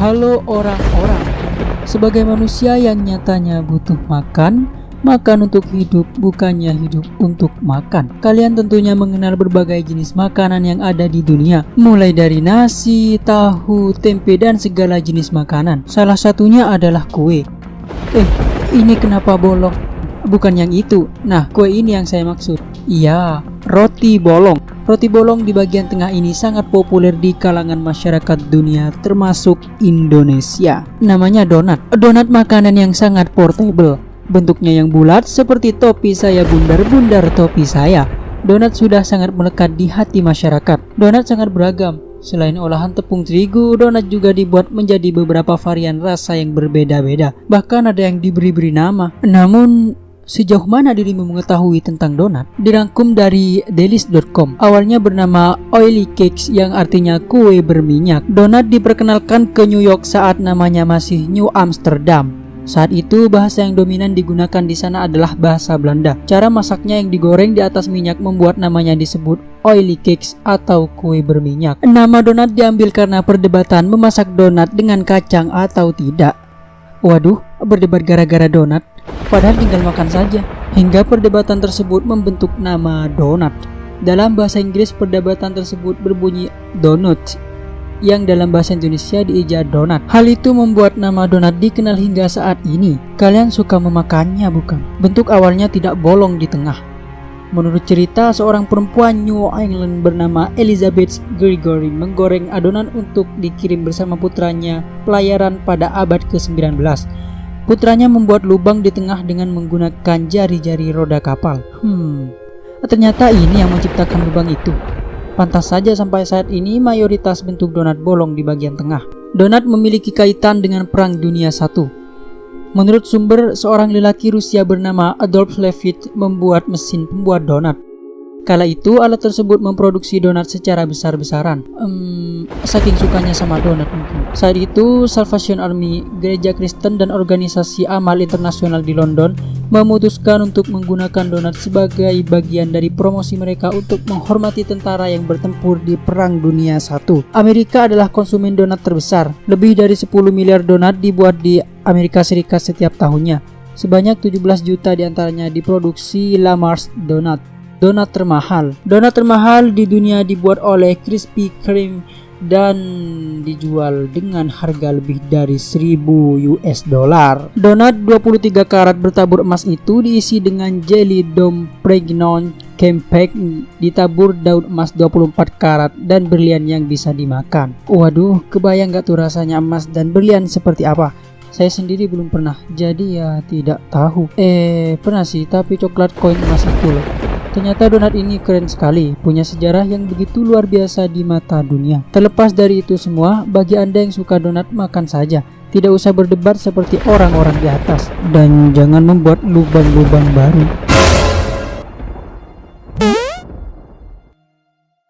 Halo orang-orang, sebagai manusia yang nyatanya butuh makan untuk hidup, bukannya hidup untuk makan. Kalian tentunya mengenal berbagai jenis makanan yang ada di dunia, mulai dari nasi, tahu, tempe, dan segala jenis makanan. Salah satunya adalah kue. Ini kenapa bolong? Bukan yang itu. Nah, kue ini yang saya maksud. Iya, roti bolong. Roti bolong di bagian tengah ini sangat populer di kalangan masyarakat dunia termasuk Indonesia. Namanya donat. Donat makanan yang sangat portable. Bentuknya yang bulat seperti topi saya bundar-bundar topi saya. Donat sudah sangat melekat di hati masyarakat. Donat sangat beragam. Selain olahan tepung terigu, donat juga dibuat menjadi beberapa varian rasa yang berbeda-beda. Bahkan ada yang diberi nama. Namun, sejauh mana dirimu mengetahui tentang donat? Dirangkum dari Delist.com. Awalnya bernama oily cakes yang artinya kue berminyak. Donat diperkenalkan ke New York saat namanya masih New Amsterdam. Saat itu bahasa yang dominan digunakan di sana adalah bahasa Belanda. Cara masaknya yang digoreng di atas minyak membuat namanya disebut oily cakes atau kue berminyak. Nama donat diambil karena perdebatan memasak donat dengan kacang atau tidak. Waduh, berdebat gara-gara donat. Padahal tinggal makan saja. Hingga perdebatan tersebut membentuk nama donat. Dalam bahasa Inggris perdebatan tersebut berbunyi donut, yang dalam bahasa Indonesia dieja donat. Hal itu membuat nama donat dikenal hingga saat ini. Kalian suka memakannya bukan? Bentuk awalnya tidak bolong di tengah. Menurut cerita, seorang perempuan New England bernama Elizabeth Gregory menggoreng adonan untuk dikirim bersama putranya pelayaran pada abad ke-19. Putranya membuat lubang di tengah dengan menggunakan jari-jari roda kapal. Ternyata ini yang menciptakan lubang itu. Pantas saja sampai saat ini mayoritas bentuk donat bolong di bagian tengah. Donat memiliki kaitan dengan Perang Dunia I. Menurut sumber, seorang lelaki Rusia bernama Adolf Levitt membuat mesin pembuat donat. Kala itu alat tersebut memproduksi donat secara besar-besaran. Saking sukanya sama donat mungkin. Saat itu Salvation Army, gereja Kristen dan organisasi amal internasional di London memutuskan untuk menggunakan donat sebagai bagian dari promosi mereka untuk menghormati tentara yang bertempur di Perang Dunia I. Amerika adalah konsumen donat terbesar. Lebih dari 10 miliar donat dibuat di Amerika Serikat setiap tahunnya. Sebanyak 17 juta diantaranya diproduksi La Mars Donut. Donat termahal di dunia dibuat oleh Krispy Kreme dan dijual dengan harga lebih dari $1.000. Donat 23 karat bertabur emas itu diisi dengan jelly dome pregnon kempek ditabur daun emas 24 karat dan berlian yang bisa dimakan. Waduh, kebayang gak tuh rasanya emas dan berlian seperti apa? Saya sendiri belum pernah, jadi ya tidak tahu. Pernah sih, tapi coklat koin emas itu loh. Ternyata donat ini keren sekali, punya sejarah yang begitu luar biasa di mata dunia. Terlepas dari itu semua, bagi Anda yang suka donat, makan saja. Tidak usah berdebat seperti orang-orang di atas. Dan jangan membuat lubang-lubang baru.